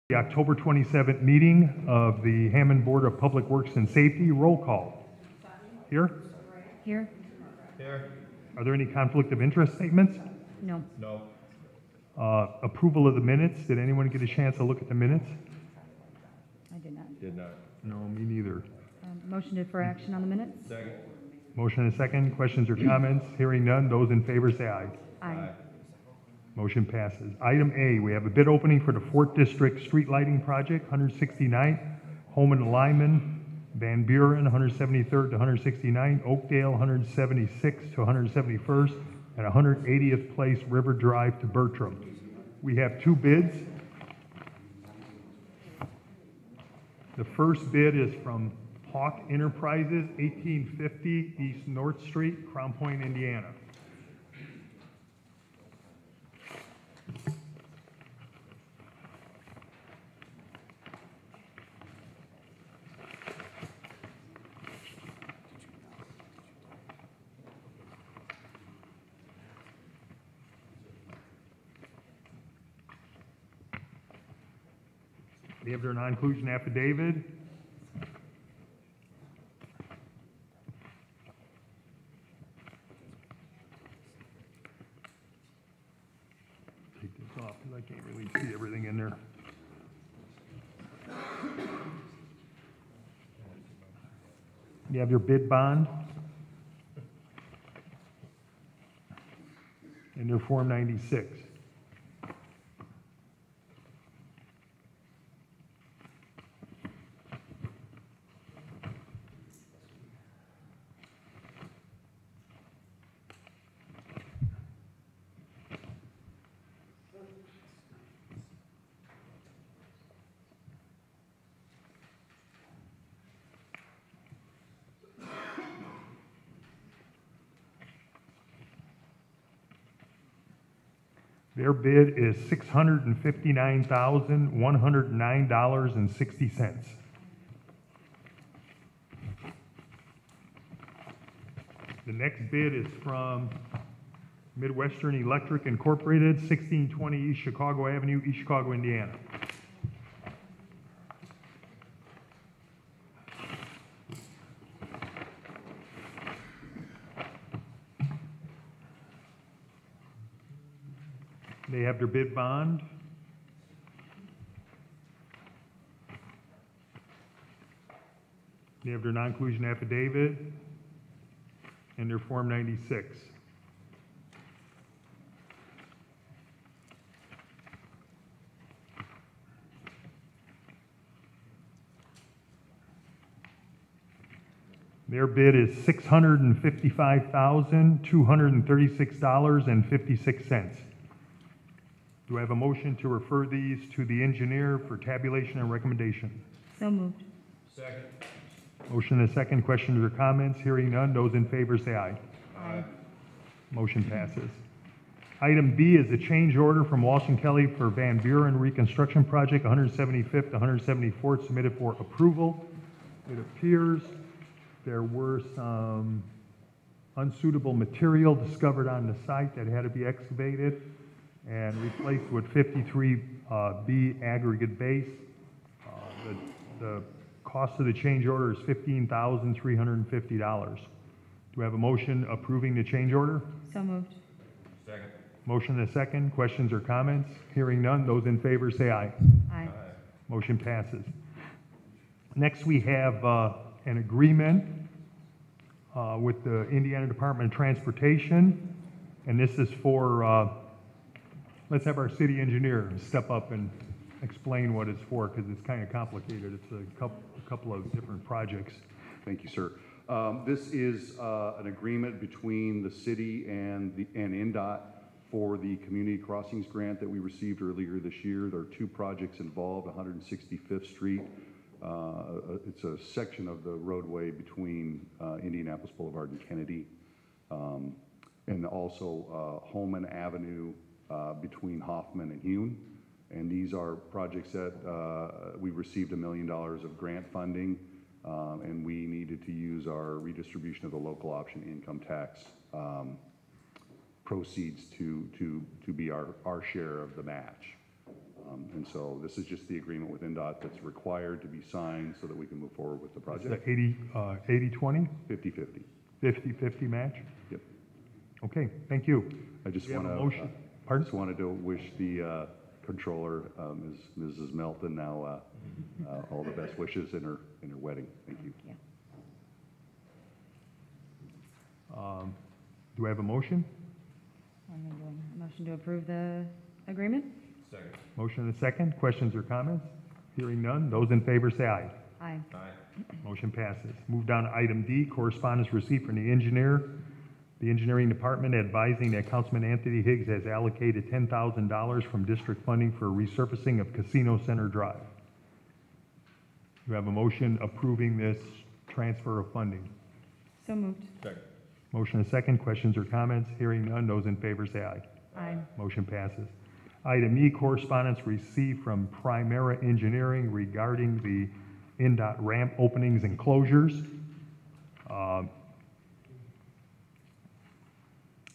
The October 27th meeting of the Hammond Board of Public Works and Safety. Roll call. Here? Here? Here. Are there any conflict of interest statements? No. No. Approval of the minutes. Did anyone get a chance to look at the minutes? I did not. Did not. No, me neither. Motion for action on the minutes? Second. Motion and a second. Questions or comments? Hearing none. Those in favor say aye. Aye. Motion passes. Item A, we have a bid opening for the 4th District Street Lighting Project, 169th, Holman Lyman, Van Buren, 173rd to 169th, Oakdale, 176th to 171st, and 180th Place River Drive to Bertram. We have two bids. The first bid is from Hawk Enterprises, 1850 East North Street, Crown Point, Indiana. They have their non-inclusion affidavit. Take this off because I can't really see everything in there. You have your bid bond and your Form 96. Their bid is $659,109.60. The next bid is from Midwestern Electric Incorporated, 1620 East Chicago Avenue, East Chicago, Indiana. They have their bid bond. They have their non-inclusion affidavit and their Form 96. Their bid is $655,236.56. Do I have a motion to refer these to the engineer for tabulation and recommendation? So moved. Second. Motion and a second. Questions or comments? Hearing none. Those in favor say aye. Aye. Motion passes. Item B is a change order from Walsh & Kelly for Van Buren Reconstruction Project, 175th to 174th, submitted for approval. It appears there were some unsuitable material discovered on the site that had to be excavated and replaced with 53B aggregate base. The cost of the change order is $15,350. Do I have a motion approving the change order? So moved. Second. Motion and a second. Questions or comments? Hearing none. Those in favor say aye. Aye. Motion passes. Next, we have an agreement with the Indiana Department of Transportation, and this is for let's have our city engineer step up and explain what it's for, because it's kind of complicated. It's a couple of different projects. Thank you, sir. This is an agreement between the city and NDOT for the Community Crossings Grant that we received earlier this year. There are two projects involved, 165th Street. It's a section of the roadway between Indianapolis Boulevard and Kennedy, and also Holman Avenue between Hoffman and Hune. And these are projects that we received $1 million of grant funding, and we needed to use our redistribution of the local option income tax proceeds to be our share of the match. And so this is just the agreement with NDOT that's required to be signed so that we can move forward with the The project. 80-20, 50/50. 50-50 match? Yep. Okay, thank you. I just We have want a to, motion. I Pardon? just wanted to wish the controller, Mrs. Melton, now all the best wishes in her wedding. Thank you. Yeah. Do I have a motion? I'm doing a motion to approve the agreement? Second. Motion and a second. Questions or comments? Hearing none. Those in favor say aye. Aye. Aye. Motion passes. Move down to item D, correspondence received from the engineering department advising that Councilman Anthony Higgs has allocated $10,000 from district funding for resurfacing of Casino Center Drive. You have a motion approving this transfer of funding. So moved. Second. Motion and a second. Questions or comments? Hearing none. Those in favor say aye. Aye. Motion passes. Item E, correspondence received from Primera Engineering regarding the NDOT ramp openings and closures.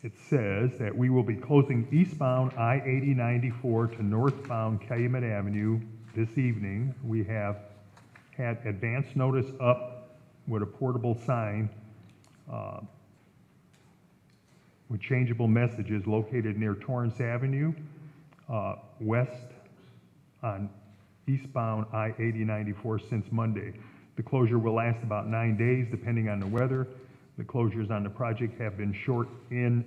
It says that we will be closing eastbound I-8094 to northbound Calumet Avenue this evening. We have had advance notice up with a portable sign with changeable messages located near Torrance Avenue, west on eastbound I-8094 since Monday. The closure will last about 9 days, depending on the weather. The closures on the project have been short in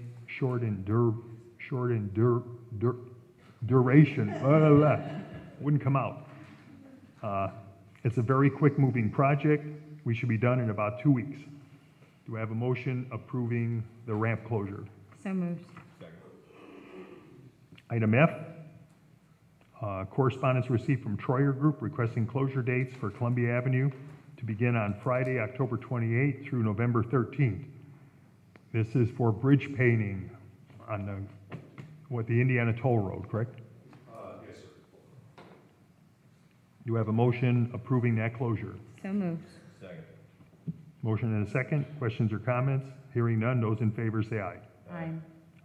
duration. Wouldn't come out. It's a very quick moving project. We should be done in about 2 weeks. Do I have a motion approving the ramp closure? So moved. Second. Item F, correspondence received from Troyer Group requesting closure dates for Columbia Avenue to begin on Friday, October 28th through November 13th. This is for bridge painting on the Indiana Toll Road, correct? Yes, sir. You have a motion approving that closure. So moved. Second. Motion and a second. Questions or comments? Hearing none. Those in favor say aye. Aye.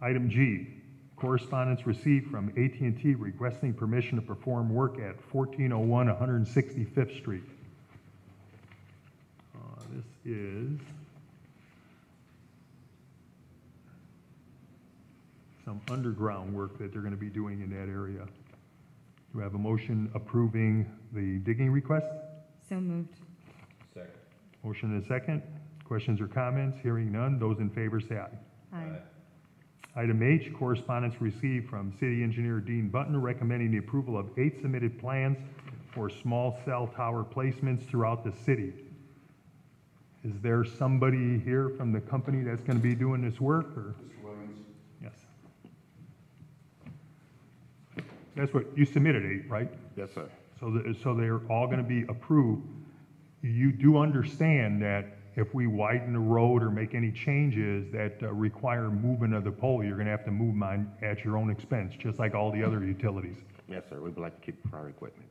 Item G, correspondence received from AT&T requesting permission to perform work at 1401 165th Street. This is some underground work that they're going to be doing in that area. Do I have a motion approving the digging request? So moved. Second. Motion and a second. Questions or comments? Hearing none. Those in favor say aye. Aye. Item H, correspondence received from City Engineer Dean Button recommending the approval of 8 submitted plans for small cell tower placements throughout the city. Is there somebody here from the company that's going to be doing this work, or? Mr. Williams? Yes. That's what, you submitted 8, right? Yes, sir. So they're all going to be approved. You do understand that if we widen the road or make any changes that require movement of the pole, you're going to have to move them at your own expense, just like all the other utilities. Yes, sir. We would like to keep our equipment.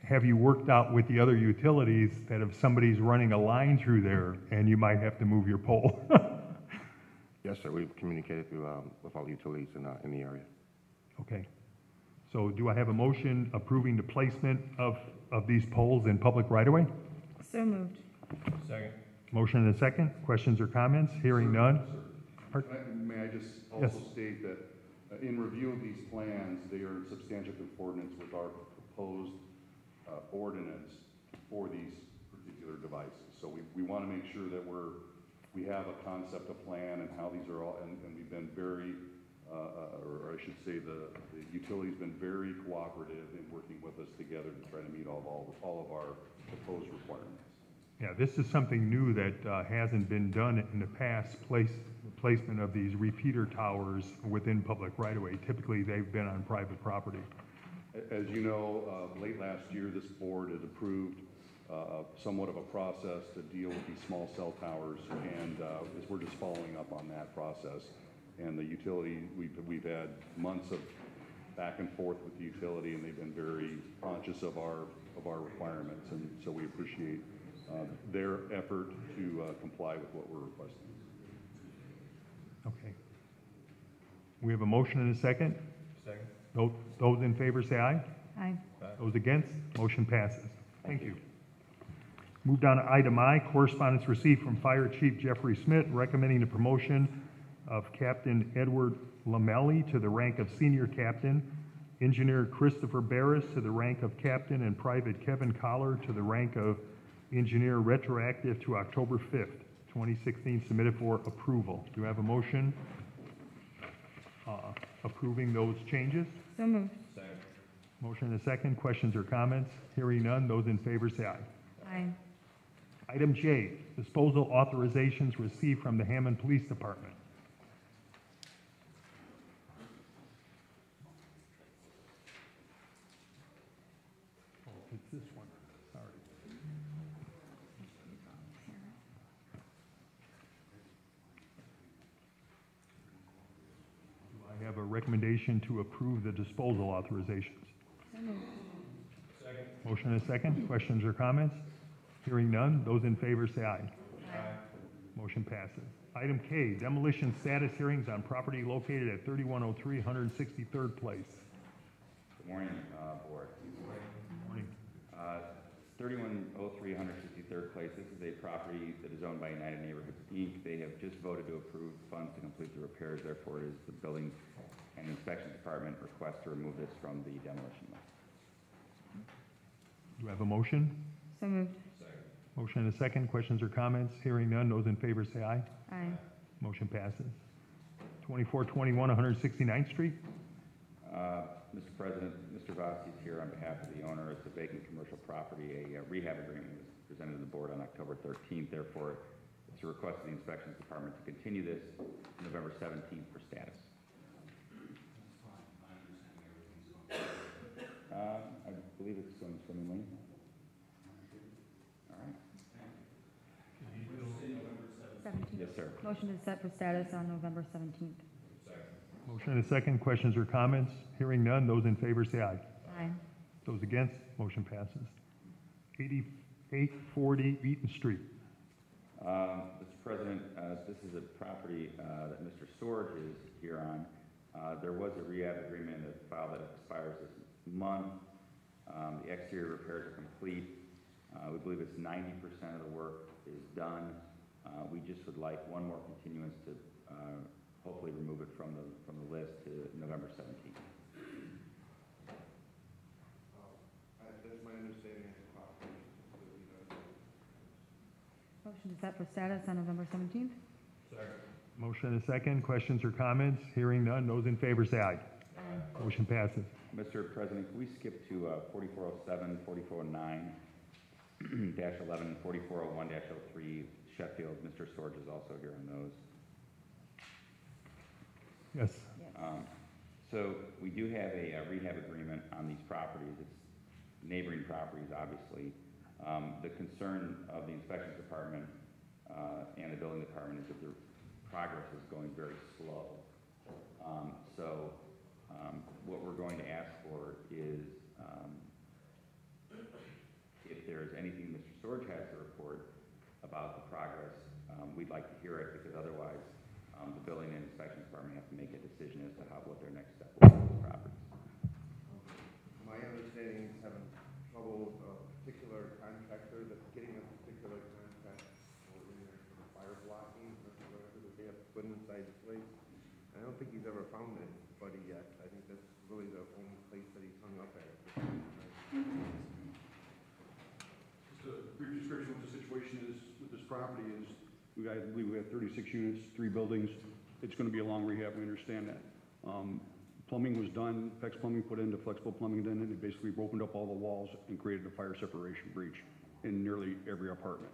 Have you worked out with the other utilities that if somebody's running a line through there and you might have to move your pole? Yes, sir. We've communicated through, with all the utilities in the area. Okay. So do I have a motion approving the placement of these poles in public right-of-way? So moved. Second. Motion and a second. Questions or comments? Hearing none. May I just Yes. also state that in review of these plans, they are in substantial concordance with our proposed ordinance for these particular devices. So we want to make sure that we have a concept, a plan, and how these are all, and we've been very, or I should say the utility's been very cooperative in working with us together to try to meet all of our proposed requirements. Yeah, this is something new that hasn't been done in the past, placement of these repeater towers within public right-of-way. Typically, they've been on private property. As you know, late last year, this board had approved somewhat of a process to deal with these small cell towers, and we're just following up on that process. And the utility, we've had months of back and forth with the utility, and they've been very conscious of our requirements, and so we appreciate their effort to comply with what we're requesting. Okay. We have a motion and a second. Second. Those in favor say aye. Aye. Those against, motion passes. Thank you. Move down to item I, correspondence received from Fire Chief Jeffrey Smith recommending the promotion of Captain Edward Lamelli to the rank of Senior Captain, Engineer Christopher Barris to the rank of Captain, and Private Kevin Collar to the rank of Engineer retroactive to October 5th, 2016, submitted for approval. Do you have a motion approving those changes? So moved. Second. Motion and a second. Questions or comments? Hearing none. Those in favor say aye. Aye. Item J, disposal authorizations received from the Hammond Police Department. Oh, it's this one. Sorry. Do I have a recommendation to approve the disposal authorizations? So moved. Second. Motion and a second. Questions or comments? Hearing none. Those in favor say aye. Motion passes. Item K, demolition status hearings on property located at 3103 163rd Place. Good morning, Board. Morning. 3103 163rd Place, this is a property that is owned by United Neighborhoods, Inc. They have just voted to approve funds to complete the repairs, therefore it is the Building and Inspection Department request to remove this from the demolition list. Do I have a motion? So moved. Motion and a second. Questions or comments? Hearing none. Those in favor say aye. Aye. Motion passes. 2421 169th Street. Mr. President, Mr. Vossi is here on behalf of the owner. It's a vacant commercial property. A rehab agreement was presented to the board on October 13th. Therefore, it's a request of the Inspections Department to continue this to November 17th for status. I believe it's going swimmingly. All right. 17th. Yes, sir. Motion is set for status on November 17th. Motion and a second. Questions or comments? Hearing none. Those in favor say aye. Aye. Those against, motion passes. 8840 Eaton Street. Mr. President, this is a property that Mr. Sorge is here on. There was a rehab agreement file that expires this month. The exterior repairs are complete. We believe it's 90% of the work is done. We just would like one more continuance to hopefully remove it from the list to November 17th. That's my understanding. Motion is set for status on November 17th. Second. Motion and a second. Questions or comments? Hearing none. Those in favor say aye. Aye. Motion passes. Mr. President, can we skip to 4407, 4409, -11, 4401-03 Sheffield? Mr. Sorge is also here on those. Yes. So we do have a rehab agreement on these properties. It's neighboring properties, obviously. The concern of the Inspections Department and the Building Department is that the progress is going very slow. What we're going to ask for is if there's anything Mr. Sorge has to report about the progress, we'd like to hear it, because otherwise the Building and Inspection Department have to make a decision as to what their next step will be with these properties. My understanding is having trouble with a particular contractor that's getting a particular contract for fire blocking or whatever that they have put inside the place. I don't think he's ever found anybody yet. I think that's really the only place that he's hung up at. Just a brief description of what the situation is with this property is, I believe we have 36 units, 3 buildings. It's going to be a long rehab, we understand that. Plumbing was done, PEX plumbing put into flexible plumbing then, and it basically opened up all the walls and created a fire separation breach in nearly every apartment.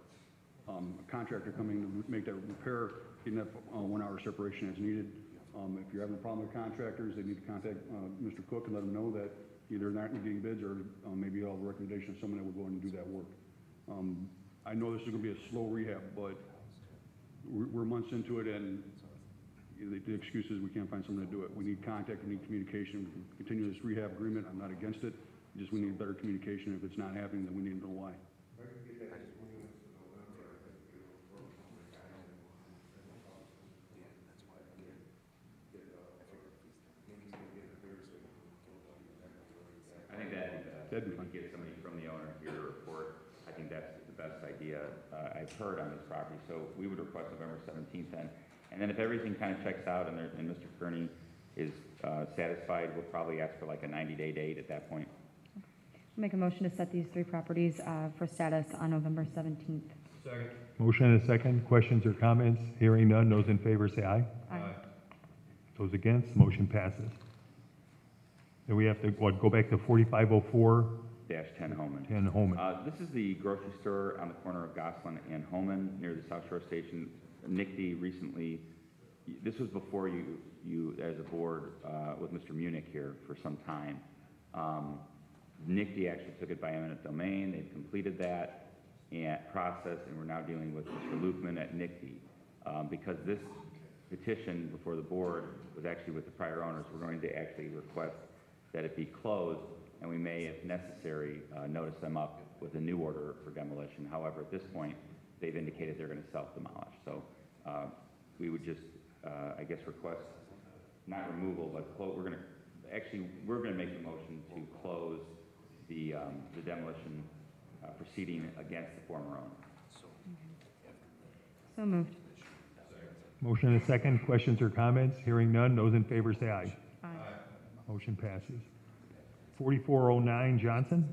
A contractor coming to make that repair, getting that 1 hour separation as needed. If you're having a problem with contractors, they need to contact Mr. Cook and let him know that either they're not getting bids or maybe I'll have a recommendation of someone that would go in and do that work. I know this is going to be a slow rehab, but we're months into it, and the excuse is we can't find someone to do it. We need contact, we need communication. We can continue this rehab agreement. I'm not against it. Just we need better communication. If it's not happening, then we need to know why. activity I've heard on this property, so we would request November 17th then. And then if everything kind of checks out and Mr. Kearney is satisfied, we'll probably ask for like a 90-day date at that point. Make a motion to set these three properties for status on November 17th. Second. Motion and a second. Questions or comments? Hearing none. Those in favor say aye. Aye. Those against, motion passes. Then we have to, go back to 4504, -10 Homan. 10 Holman. This is the grocery store on the corner of Gosselin and Homan near the South Shore Station. NICD recently, this was before you as a board with Mr. Munich here for some time. NICD actually took it by eminent domain. They've completed that process, and we're now dealing with Mr. Lukman at NICD. Because this petition before the board was actually with the prior owners, we're going to actually request that it be closed, and we may, if necessary, notice them up with a new order for demolition. However, at this point, they've indicated they're going to self-demolish. So we would just, I guess, request not removal, but we're going to make the motion to close the demolition proceeding against the former owner. So moved. Motion and a second. Questions or comments? Hearing none. Those in favor say aye. Aye. Motion passes. 4409 Johnson.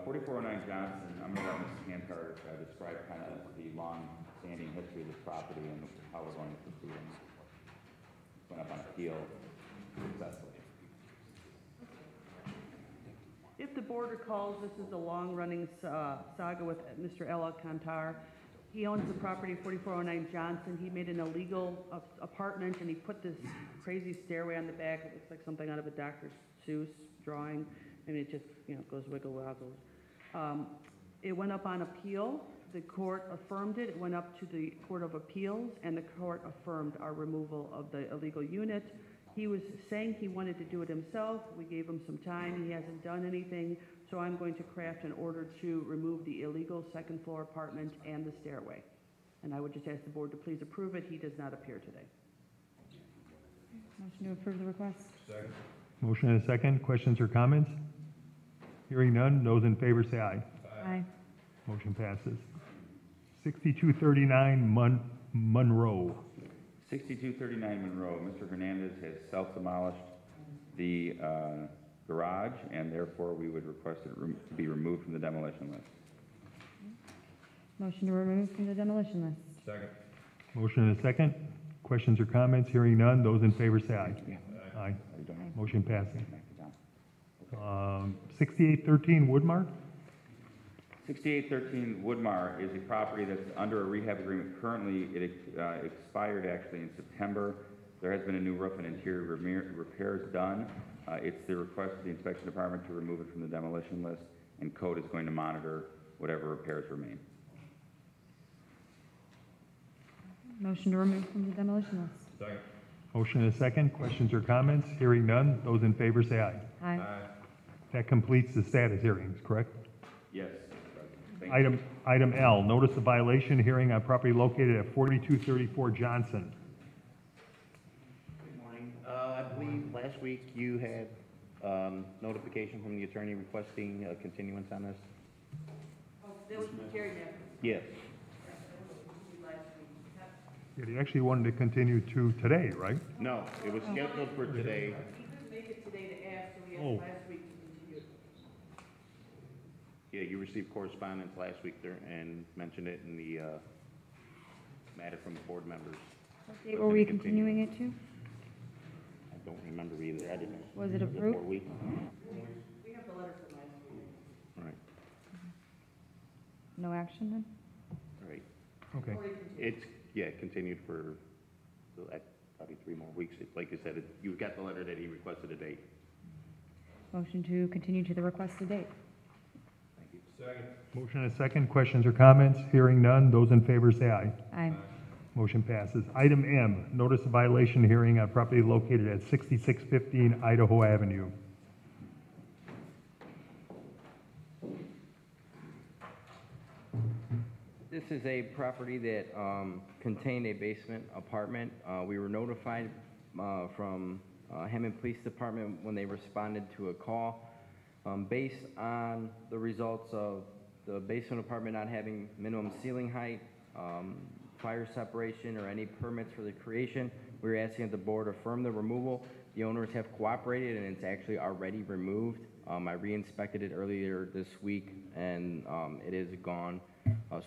4409 Johnson, I'm going to let Mrs. Cantar describe kind of the long-standing history of this property and how we're going to proceed. Went up on appeal successfully. If the board recalls, this is a long-running saga with Mr. Ella Kantar. He owns the property 4409 Johnson. He made an illegal apartment, and he put this crazy stairway on the back. It looks like something out of a Dr. Seuss drawing, and it just, goes wiggle-waggle. It went up on appeal. The court affirmed it. It went up to the Court of Appeals, and the court affirmed our removal of the illegal unit. He was saying he wanted to do it himself. We gave him some time. He hasn't done anything, so I'm going to craft an order to remove the illegal second-floor apartment and the stairway. And I would just ask the board to please approve it. He does not appear today. Motion to approve the request. Second. Motion and a second. Questions or comments? Hearing none. Those in favor say aye. Aye. Motion passes. 6239 Monroe. 6239 Monroe, Mr. Hernandez has self-demolished the garage, and therefore we would request it to be removed from the demolition list. Motion to remove from the demolition list. Second. Motion and a second. Questions or comments? Hearing none. Those in favor say aye. Aye. Are you done? Motion passes. Knock it down. 6813 Woodmark. 6813 Woodmar is a property that's under a rehab agreement. Currently, it expired actually in September. There has been a new roof and interior repairs done. It's the request of the inspection department to remove it from the demolition list, and code is going to monitor whatever repairs remain. Motion to remove from the demolition list. Second. Motion and a second. Questions or comments? Hearing none. Those in favor say aye. Aye. That completes the status hearings, correct? Yes. Thank you. Item L, notice of violation hearing on property located at 4234 Johnson. Good morning. I believe last week you had notification from the attorney requesting a continuance on this? Oh, that was Jerry Knapp. Yes. Yeah, he actually wanted to continue to today, right? No, it was scheduled for today. He couldn't make it today to ask, so we Oh. asked last week to continue it. Yeah, you received correspondence last week there and mentioned it in the matter from the board members. What date were we continuing it to? I don't remember either. I didn't. Was it Was approved? 4 weeks? We have the letter from last week. All right, No action then? all right. Okay. It's, yeah, continued for probably 3 more weeks. Like I said, you got the letter that he requested a date. Motion to continue to the requested date. Thank you. Second. Motion and a second. Questions or comments? Hearing none. Those in favor say aye. Aye. Motion passes. Item M, notice of violation hearing on property located at 6615 Idaho Avenue. This is a property that contained a basement apartment. We were notified from Hammond Police Department when they responded to a call. Based on the results of the basement apartment not having minimum ceiling height, fire separation, or any permits for the creation. We're asking that the board affirm the removal. The owners have cooperated, and it's actually already removed. I re-inspected it earlier this week, and it is gone.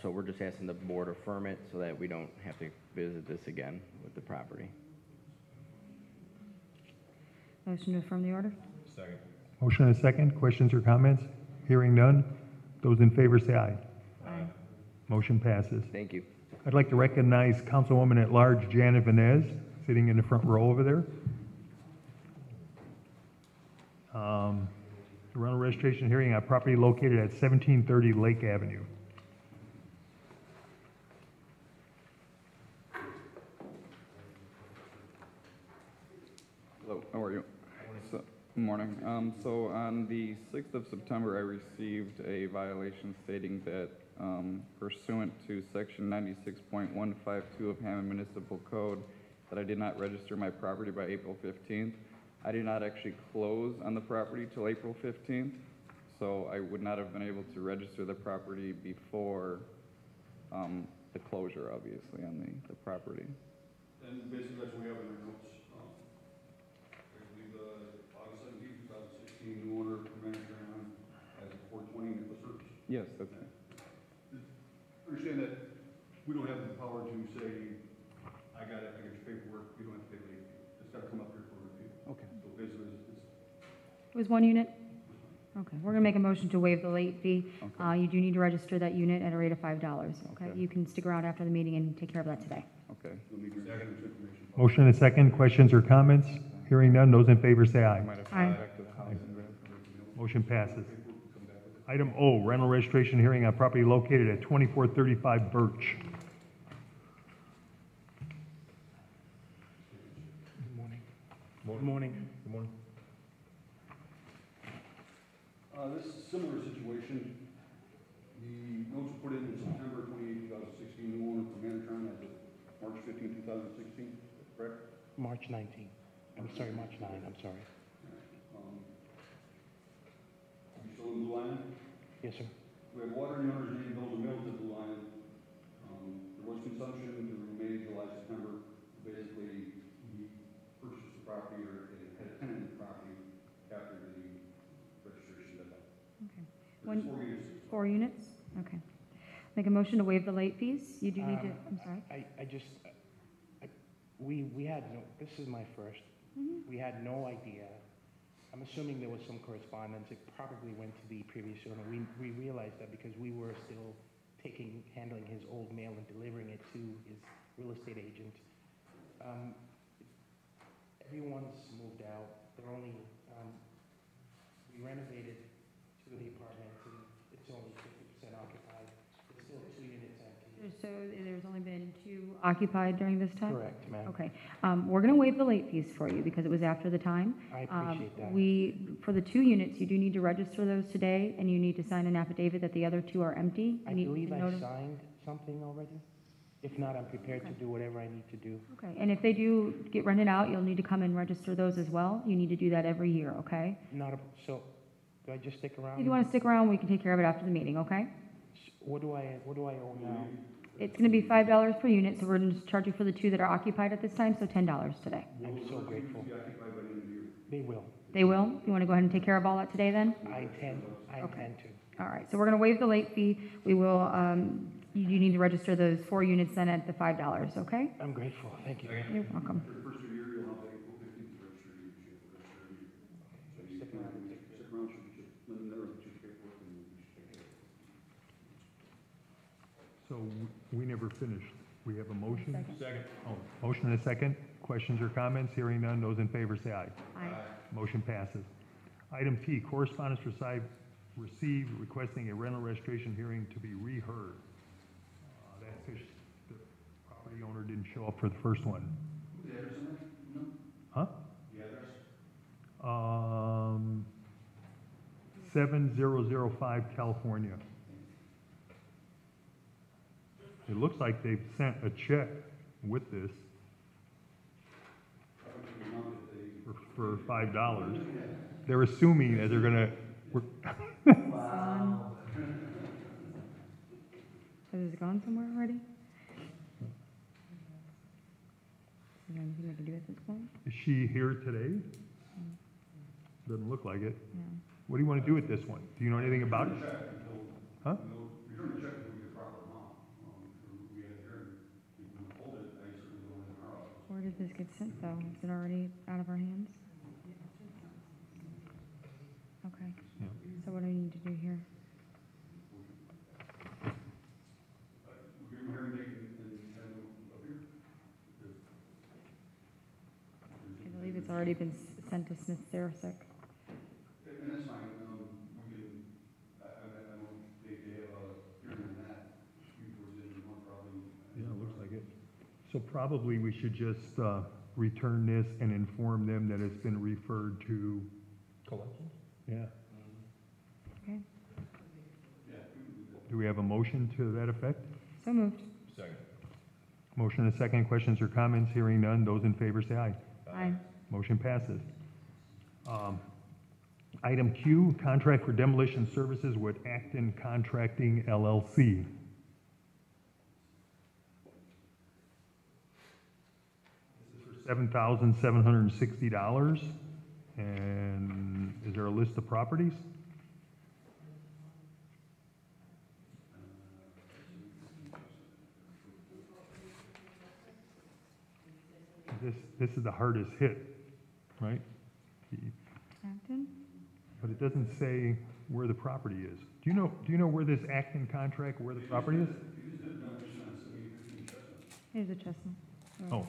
So we're just asking the board affirm it so that we don't have to visit this again with the property. Motion to affirm the order? Second. Motion and a second. Questions or comments? Hearing none. Those in favor say aye. Aye. Motion passes. Thank you. I'd like to recognize Councilwoman at Large Janet Venez, sitting in the front row over there. Rental registration hearing on property located at 1730 Lake Avenue. Hello, how are you? Good morning. So on the 6th of September, I received a violation stating that pursuant to section 96.152 of Hammond Municipal Code, that I did not register my property by April 15th. I did not actually close on the property till April 15th, so I would not have been able to register the property before the closure, obviously, on the property. And basically, that's what we have in our notes. Basically, the August 17, 2016, new owner for manager as 420 Nicholas Hurst. Yes, that's it. Understand that we don't have the power to say, I got it, I got your paperwork, you don't have to pay late fee. It's got to come up here for review. Okay. So basically, It was one unit? Okay, we're gonna make a motion to waive the late fee. Okay. You do need to register that unit at a rate of $5, okay? Okay. You can stick around after the meeting and take care of that today. Okay. you'll need your information. Motion and a second. Questions or comments? Hearing none. Those in favor say aye. Might have to Aye. go back to the house and grab it. Motion passes. Item O, rental registration hearing on property located at 2435 Birch. Good morning. Good morning. Good morning. This is a similar situation. The notes were put in September 28, 2016, new owner for Manatron as of March 15, 2016, correct? March 19. I'm sorry, March 9, I'm sorry. You still in Blue Lion? Yes, sir. We have water in the owner's name, bills and mailed to Blue Lion. There was consumption through May, July, September. Basically, he purchased the property or had a tenant in the property after the registration deadline. Okay. There's One- 4 units. 4 units? Okay. Make a motion to waive the late fees. You do need to, I'm sorry. We had no, this is my first. We had no idea. I'm assuming there was some correspondence. It probably went to the previous owner. We realized that because we were still handling his old mail and delivering it to his real estate agent. Everyone's moved out. They're only, we renovated 2 of the apartments and it's only 50% occupied. There's still 2 units empty. So there's only been 2 occupied during this time? Correct, ma'am. Okay. We're going to waive the late fees for you because it was after the time. I appreciate that. For the 2 units, you do need to register those today, and you need to sign an affidavit that the other 2 are empty. I You need believe to I notif- signed something already. If not, I'm prepared to do whatever I need to do. Okay, and if they do get rented out, you'll need to come and register those as well. You need to do that every year, okay? So, do I just stick around? If you want to stick around, we can take care of it after the meeting, okay? What do I owe now? It's going to be $5 per unit, so we're going to charge you for the 2 that are occupied at this time, so $10 today. I'm so grateful. They will. They will? You want to go ahead and take care of all that today then? I intend to. All right, so we're going to waive the late fee. We will, you need to register those 4 units then at the $5, okay? I'm grateful. Thank you. You're welcome. For the first year, you'll have April 15th to register you. So you Stick around. stick around, should let them know that you paperwork and we should take care of it. So we never finished. We have a motion? Second. Oh, motion and a second. Questions or comments? Hearing none. Those in favor say aye. Aye. Motion passes. Item P, correspondence received requesting a rental registration hearing to be reheard. That's because the property owner didn't show up for the first one. The address on that? No? Huh? The address? 7005 California. It looks like they've sent a check with this for $5. They're assuming that they're gonna, gone somewhere already? Is there anything I can do at this point? Is she here today? Doesn't look like it. Yeah. What do you want to do with this one? Do you know anything about it? Huh? Where did this get sent though? Is it already out of our hands? Okay. Yeah. So what do I need to do here? I believe it's already been sent to Smith Sarasek. And that's fine, we can, I know they have a hearing on that, towards the end of the month probably. Yeah, it looks like it. So probably we should just return this and inform them that it's been referred to. Collections? Yeah. Okay. Do we have a motion to that effect? So moved. Second. Motion and a second. Questions or comments? Hearing none. Those in favor say aye. Aye. Motion passes. Item Q, contract for demolition services with Acton Contracting LLC. This is for $7,760. And is there a list of properties? This is the hardest hit, right? Acton? But it doesn't say where the property is. Do you know where this Acton contract, where the property is? Here's a Chestnut. Oh.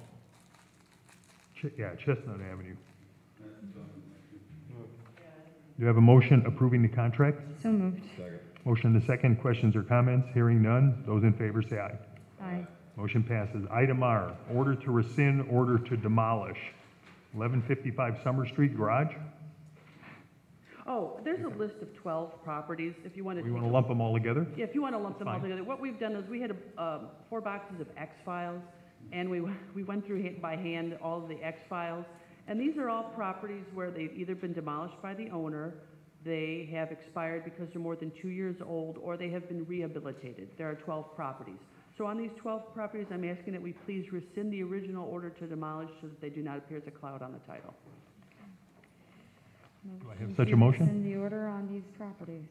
Yeah, Chestnut Avenue. Do you have a motion approving the contract? So moved. Second. Motion and a second. Questions or comments? Hearing none. Those in favor say aye. Aye. Motion passes. Item R, order to rescind, order to demolish. 1155 Summer Street Garage. Oh, there's a list of 12 properties, if you want to. We want to lump them all together? Yeah, if you want to lump them all Fine. together. What we've done is we had 4 boxes of X files, and we went through by hand all of the X files. And these are all properties where they've either been demolished by the owner, they have expired because they're more than 2 years old, or they have been rehabilitated. There are 12 properties. So on these 12 properties, I'm asking that we please rescind the original order to demolish so that they do not appear as a cloud on the title. I have such a motion? Rescind the order on these properties.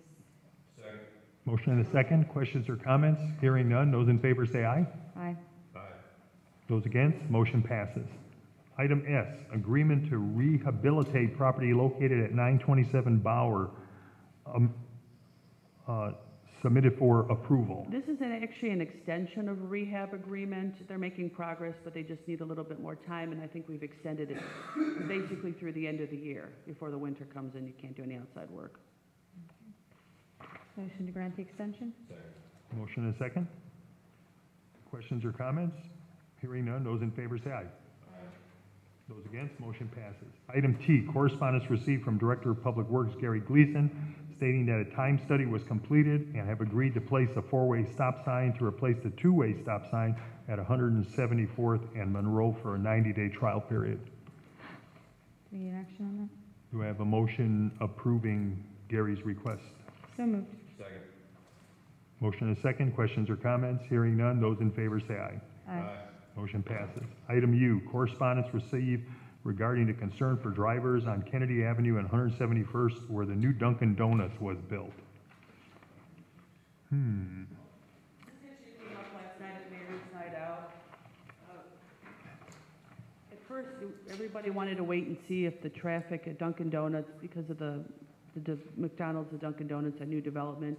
Second. Motion and a second. Questions or comments? Hearing none. Those in favor say aye. Aye. Aye. Those against, motion passes. Item S, agreement to rehabilitate property located at 927 Bauer, submitted for approval. This is actually an extension of a rehab agreement. They're making progress, but they just need a little bit more time, and I think we've extended it basically through the end of the year. Before the winter comes in, you can't do any outside work. Motion to grant the extension? Second. Motion and a second. Questions or comments? Hearing none. Those in favor say aye. Those against, motion passes. Item T, correspondence received from Director of Public Works Gary Gleason stating that a time study was completed and have agreed to place a 4-way stop sign to replace the 2-way stop sign at 174th and Monroe for a 90-day trial period. Do we need action on that? Do I have a motion approving Gary's request? So moved. Second. Motion and a second. Questions or comments? Hearing none. Those in favor say aye. Aye. Motion passes. Item U, correspondence received regarding the concern for drivers on Kennedy Avenue and 171st where the new Dunkin' Donuts was built. This actually came up last night at Mayor's Night Out. At first, everybody wanted to wait and see if the traffic at Dunkin' Donuts, because of the McDonald's, the Dunkin' Donuts, a new development,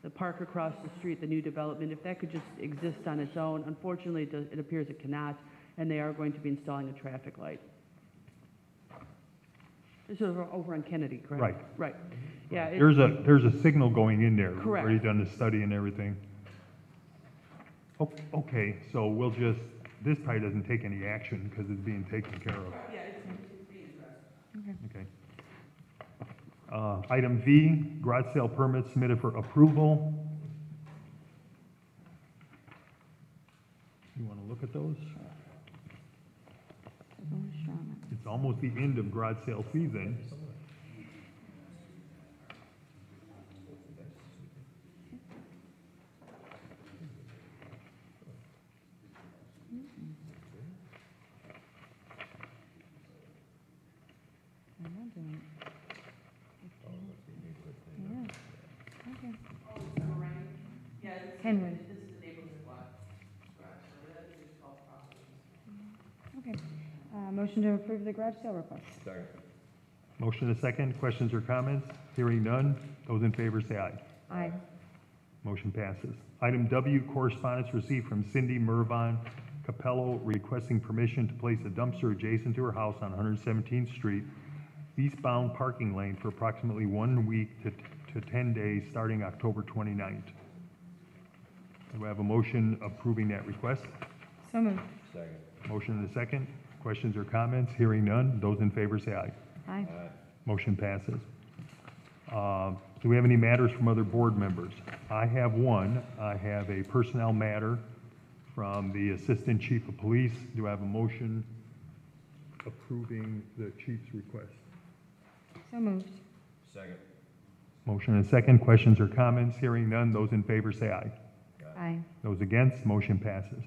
the park across the street, the new development, if that could just exist on its own. Unfortunately, it appears it cannot, and they are going to be installing a traffic light. This is over on Kennedy, correct? Right. Right. Yeah. There's a signal going in there. We've Correct. already done the study and everything. Okay, so we'll just, this probably doesn't take any action because it's being taken care of. Yeah, it's being addressed. Okay. Item V, garage sale permit submitted for approval. You want to look at those? It's almost the end of garage sale season. Yeah, Kenwood. this is the neighborhood lot. So that is called property. Okay. Motion to approve the garage sale request. Second. Motion and a second. Questions or comments? Hearing none. Those in favor say aye. Aye. Motion passes. Item W, correspondence received from Cindy Mervon Capello requesting permission to place a dumpster adjacent to her house on 117th Street, eastbound parking lane for approximately 1 week to 10 days, starting October 29th. Do I have a motion approving that request? So moved. Second. Motion and a second. Questions or comments? Hearing none. Those in favor say aye. Aye. Motion passes. Do we have any matters from other board members? I have one. I have a personnel matter from the Assistant Chief of Police. Do I have a motion approving the chief's request? So moved. Second. Motion and second. Questions or comments? Hearing none. Those in favor say aye. Aye. Those against, motion passes.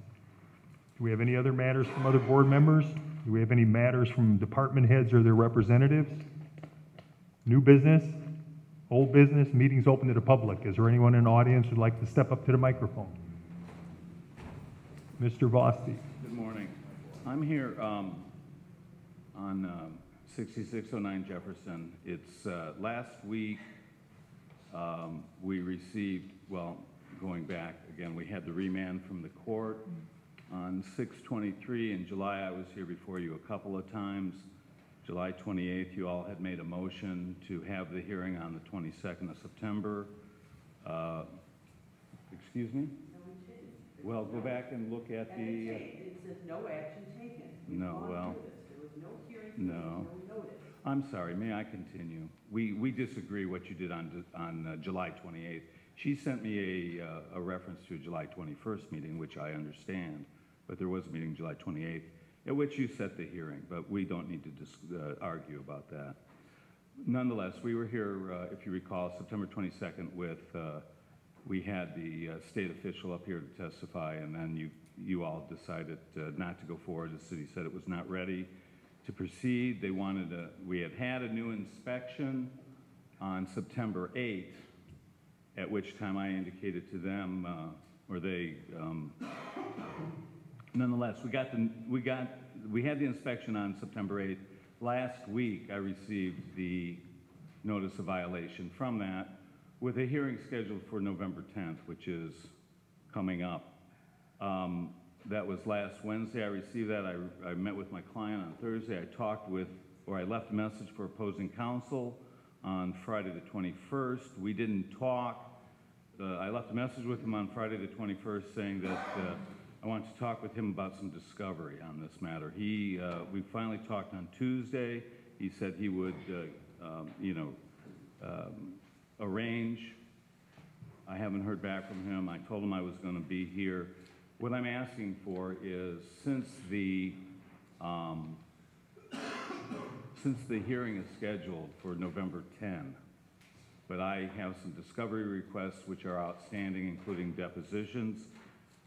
Do we have any other matters from other board members? Do we have any matters from department heads or their representatives? New business? Old business? Meetings open to the public. Is there anyone in the audience who'd like to step up to the microphone? Mr. Vosti. Good morning. I'm here on 6609 Jefferson. It's last week we received, well, going back again, we had the remand from the court on 6/23. In July, I was here before you a couple of times. July 28th, you all had made a motion to have the hearing on the 22nd of September. Excuse me? Well, go back and look at the... It says no action taken. No, well... There was no hearing, No. no notice. I'm sorry, may I continue? We disagree what you did on July 28th. She sent me a reference to a July 21st meeting, which I understand, but there was a meeting July 28th, at which you set the hearing, but we don't need to argue about that. Nonetheless, we were here, if you recall, September 22nd with, we had the state official up here to testify, and then you all decided not to go forward. The city said it was not ready to proceed. They wanted we had a new inspection on September 8th, at which time I indicated to them, or they, nonetheless, we had the inspection on September 8th. Last week, I received the notice of violation from that, with a hearing scheduled for November 10th, which is coming up. That was last Wednesday. I received that. I met with my client on Thursday. I left a message for opposing counsel on Friday the 21st. We didn't talk. I left a message with him on Friday the 21st saying that I wanted to talk with him about some discovery on this matter. We finally talked on Tuesday. He said he would, arrange. I haven't heard back from him. I told him I was going to be here. What I'm asking for is, since the hearing is scheduled for November 10, but I have some discovery requests which are outstanding, including depositions.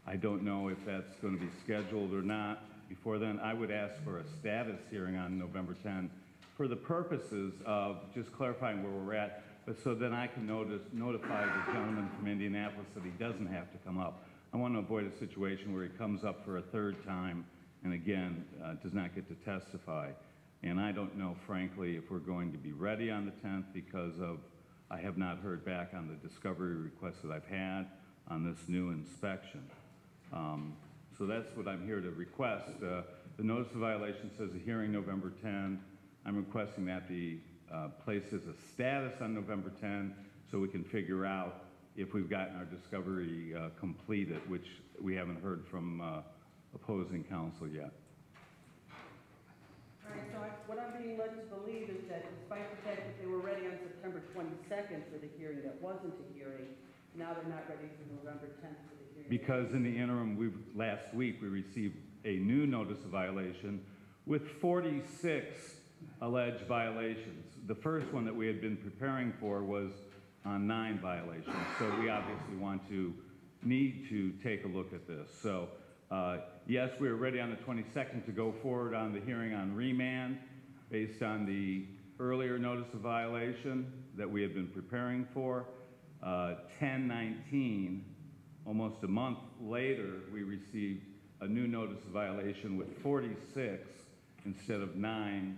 I don't know if that's going to be scheduled or not. Before then, I would ask for a status hearing on November 10 for the purposes of just clarifying where we're at, but so then I can notify the gentleman from Indianapolis that he doesn't have to come up. I want to avoid a situation where he comes up for a third time and again does not get to testify. And I don't know, frankly, if we're going to be ready on the 10th because I have not heard back on the discovery requests that I've had on this new inspection. So that's what I'm here to request. The notice of violation says a hearing November 10. I'm requesting that be placed as a status on November 10 so we can figure out if we've gotten our discovery completed, which we haven't heard from opposing counsel yet. All right, so what I'm being led to believe is that despite the fact that they were ready on September 22nd for the hearing that wasn't a hearing, now they're not ready for November 10th for the hearing. Because in the interim, last week, we received a new notice of violation with 46 alleged violations. The first one that we had been preparing for was on 9 violations. So we obviously need to take a look at this. So yes, we are ready on the 22nd to go forward on the hearing on remand based on the earlier notice of violation that we had been preparing for. 10/19, almost a month later, we received a new notice of violation with 46 instead of 9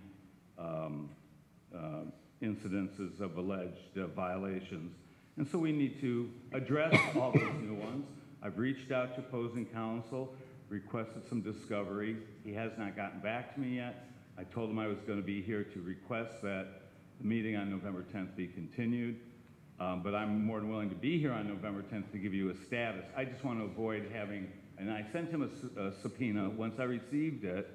incidences of alleged violations. And so we need to address all these new ones. I've reached out to opposing counsel, requested some discovery. He has not gotten back to me yet. I told him I was going to be here to request that the meeting on November 10th be continued. But I'm more than willing to be here on November 10th to give you a status. I just want to avoid having, and I sent him a subpoena. Once I received it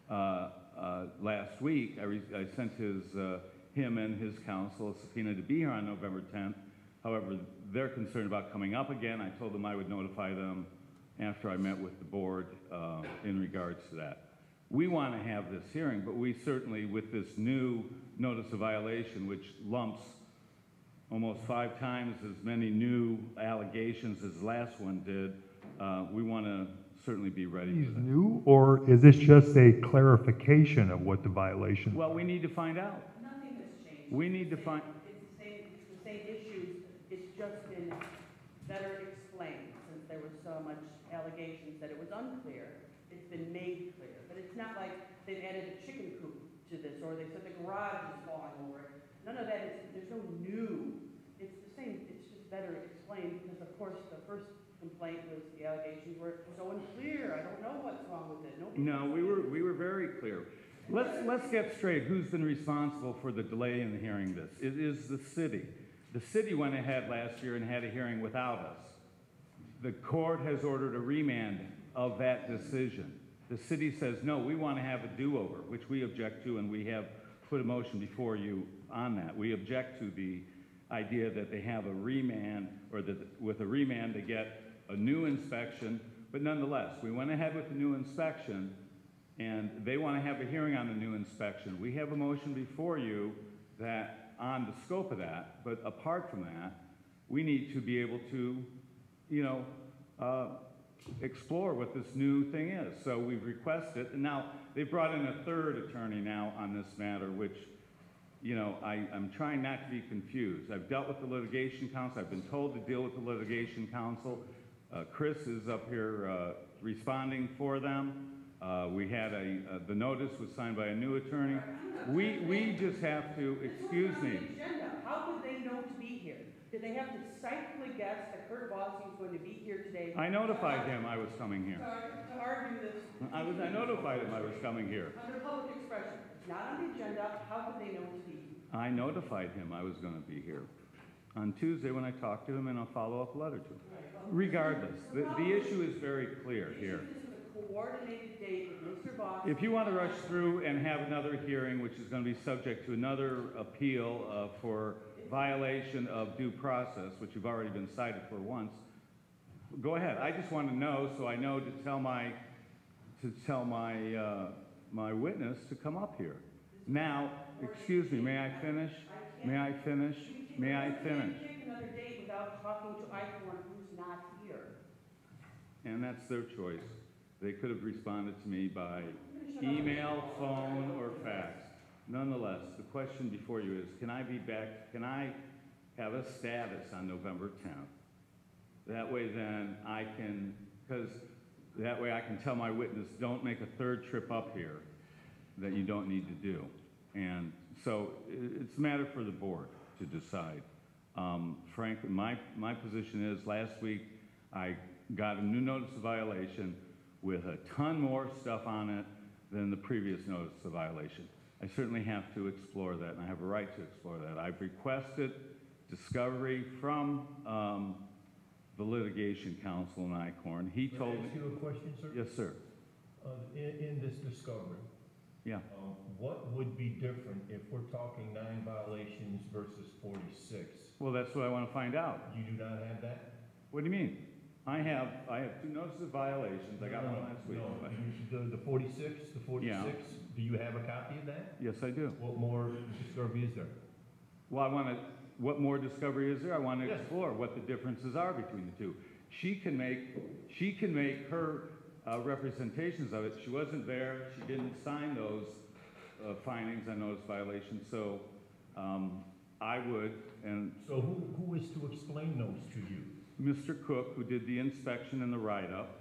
last week, I sent him and his counsel a subpoena to be here on November 10th. However, they're concerned about coming up again. I told them I would notify them after I met with the board in regards to that. We want to have this hearing, but we certainly, with this new notice of violation, which lumps almost 5 times as many new allegations as the last one did, we want to certainly be ready He's for that. new, or is this just a clarification of what the violation? Well, we need to find out. Nothing has changed. We need to find, It's the same issues, it's just been better explained, since there was so much allegations that it was unclear, it's been made clear. But it's not like they've added a chicken coop to this, or they said the garage is falling over it. None of that is, there's no new, it's the same, it's just better explained, because of course, the first complaint was the allegations were so unclear, I don't know what's wrong with it. Nobody no, we were very clear. Let's get straight. Who's been responsible for the delay in hearing this? It is the city. The city went ahead last year and had a hearing without us. The court has ordered a remand of that decision. The city says, no, we want to have a do-over, which we object to, and we have put a motion before you on that. We object to the idea that they have a remand, or that with a remand they get a new inspection, but nonetheless, we went ahead with the new inspection, and they want to have a hearing on the new inspection. We have a motion before you that on the scope of that, but apart from that, we need to be able to, explore what this new thing is. So we've requested, and now they've brought in a third attorney now on this matter, which, I'm trying not to be confused. I've dealt with the litigation counsel. I've been told to deal with the litigation counsel. Chris is up here responding for them. We had the notice was signed by a new attorney. We just have to, excuse me. How could they know to be here? Did they have to psychically guess that Kurt Bossi was going to be here today? I notified him I was coming here. To argue this. I notified him I was coming here. Under public expression, it's not on the agenda, how could they know to be? I notified him I was going to be here on Tuesday when I talked to him, and I'll follow up a letter to him. Regardless, the issue is very clear here. This is a coordinated date with Mr. Bossi. If you want to rush through and have another hearing, which is going to be subject to another appeal for violation of due process, which you've already been cited for once, go ahead. I just want to know, so I know to tell my my witness to come up here. Now, excuse me, may I finish? May I finish? May I finish? You can't pick another date without talking to Eichhorn, who's not here. And that's their choice. They could have responded to me by email, phone, or fax. Nonetheless, the question before you is, can I be back, can I have a status on November 10th? That way then I can, because that way I can tell my witness, don't make a third trip up here that you don't need to do. And so it's a matter for the board to decide. Frankly, my position is last week I got a new notice of violation with a ton more stuff on it than the previous notice of violation. I certainly have to explore that, and I have a right to explore that. I've requested discovery from the litigation counsel in Eichhorn. He told me... Can I ask you a question, sir? Yes, sir. In this discovery, Yeah. what would be different if we're talking 9 violations versus 46? Well, that's what I want to find out. You do not have that? What do you mean? I have 2 notices of violations. I got one last week. No, the 46, Yeah. do you have a copy of that? Yes, I do. What more discovery is there? Well, what more discovery is there? I want to Yes. explore what the differences are between the two. She can make her representations of it. She wasn't there. She didn't sign those findings on notice violations. So I would, and So who is to explain those to you? Mr. Cook, who did the inspection and the write-up,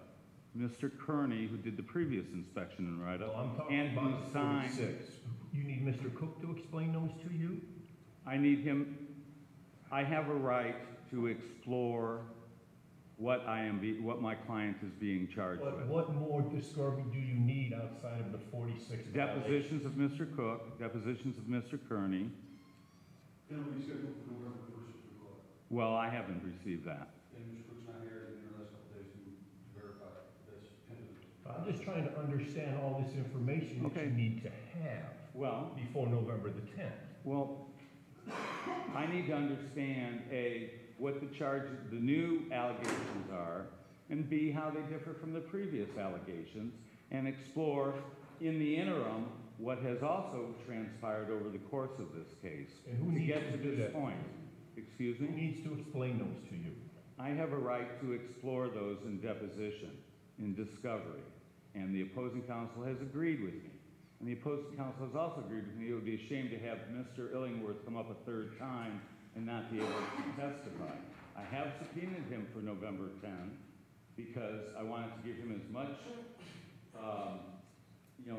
Mr. Kearney, who did the previous inspection and write-up, Well, I'm talking and who about the signed. 46. You need Mr. Cook to explain those to you? I need him, I have a right to explore what what my client is being charged with. What more discovery do you need outside of the 46 violations? Depositions of Mr. Cook, depositions of Mr. Kearney. It'll be scheduled for November 1st at 2 o'clock. Well, I haven't received that. And Mr. Cook's not here in the last couple days to verify. That's tentative. I'm just trying to understand all this information that Okay. you need to have Well, before November the 10th. well, I need to understand, A, what the charges, the new allegations are, and B, how they differ from the previous allegations, and explore in the interim what has also transpired over the course of this case And who to needs get to to do this that? point. Excuse Who me? needs to explain those to you? I have a right to explore those in deposition, in discovery, and the opposing counsel has agreed with me. And the opposing counsel has also agreed with me it would be a shame to have Mr. Illingworth come up a third time and not be able to testify. I have subpoenaed him for November 10 because I wanted to give him as much,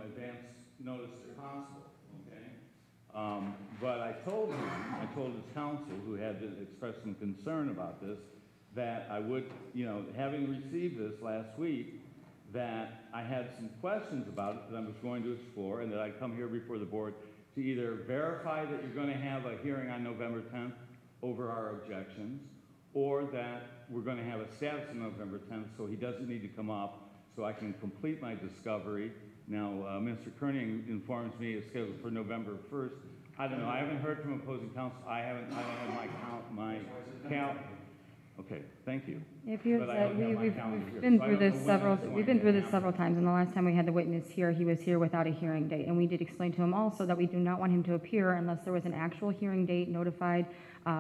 advance notice as possible, okay? But I told his counsel, who had expressed some concern about this, that I would, having received this last week, that I had some questions about it that I was going to explore, and that I'd come here before the board to either verify that you're going to have a hearing on November 10th over our objections, or that we're going to have a status on November 10th, so he doesn't need to come up, so I can complete my discovery. Now, Mr. Kearney informs me it's scheduled for November 1st. I don't know. I haven't heard from opposing counsel. I don't have my count. Okay, thank you. It appears But I that don't have my we've calendar here, been so I through don't this know when several, that's we've going been to through this happen. several times, and the last time we had the witness here, he was here without a hearing date, and we did explain to him also that we do not want him to appear unless there was an actual hearing date notified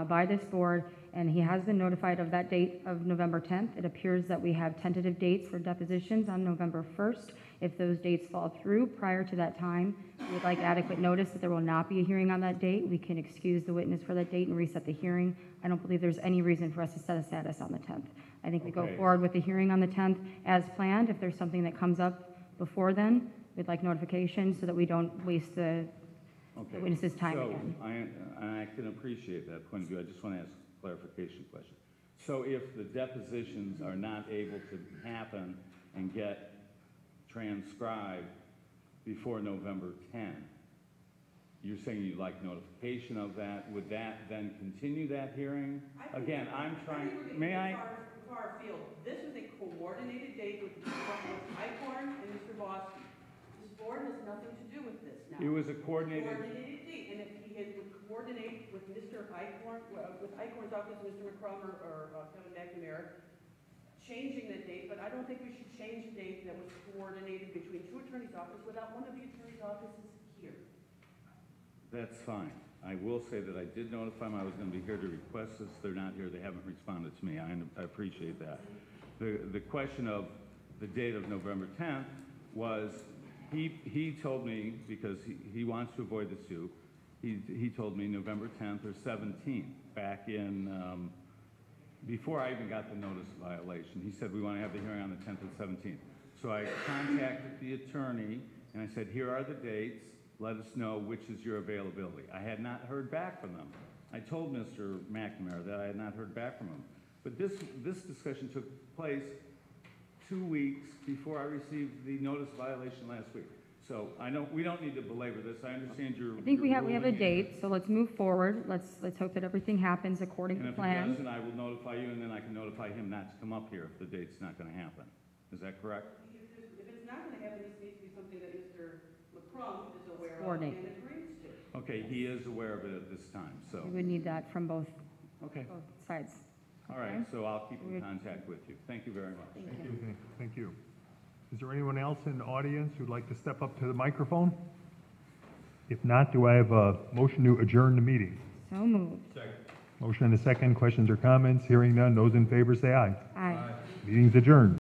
by this board, and he has been notified of that date of November 10th. It appears that we have tentative dates for depositions on November 1st. If those dates fall through prior to that time, we would like adequate notice that there will not be a hearing on that date. We can excuse the witness for that date and reset the hearing. I don't believe there's any reason for us to set a status on the 10th. I think we go Okay. forward with the hearing on the 10th as planned. If there's something that comes up before then, we'd like notification so that we don't waste the Okay. witness's time So, again. I can appreciate that point of view. I just want to ask a clarification question. So if the depositions are not able to happen and get transcribed before November 10, you're saying you'd like notification of that? Would that then continue that hearing? Again, I'm trying, may I? Far afield. This was a coordinated date with Icorn and Mr. Boston. This board has nothing to do with this now. It was a coordinated, Coordinated date, and if he would coordinate with Mr. Icorn, with Icorn's office, Mr. McCrum or Kevin McNamara, changing the date, but I don't think we should change the date that was coordinated between two attorneys' offices without one of the attorneys' offices here. that's fine. I will say that I did notify them I was going to be here to request this. They're not here. They haven't responded to me. I appreciate that. The question of the date of November 10th was, he told me, because he wants to avoid the suit, he told me November 10th or 17th, back in, before I even got the notice of violation. He said, we want to have the hearing on the 10th and 17th. So I contacted the attorney, and I said, here are the dates. Let us know which is your availability. I had not heard back from them. I told Mr. McNamara that I had not heard back from him. But this discussion took place 2 weeks before I received the notice of violation last week. So we don't need to belabor this. I understand your. I think we your have a ruling. date, so let's move forward. Let's hope that everything happens according And to if it plan. doesn't, I will notify you, and then I can notify him not to come up here if the date's not going to happen. Is that correct? If it's not going to happen, this needs to be something that Mr. McCrum is aware of and Coordinate. agrees to. Okay, he is aware of it at this time, so. We would need that from both Okay. sides. All right, so I'll keep in contact with you. Thank you very much. Thank you. Okay, thank you. Is there anyone else in the audience who'd like to step up to the microphone? If not, do I have a motion to adjourn the meeting? So moved. Motion and a second. Questions or comments? Hearing none. Those in favor say aye. Aye. Meeting's adjourned.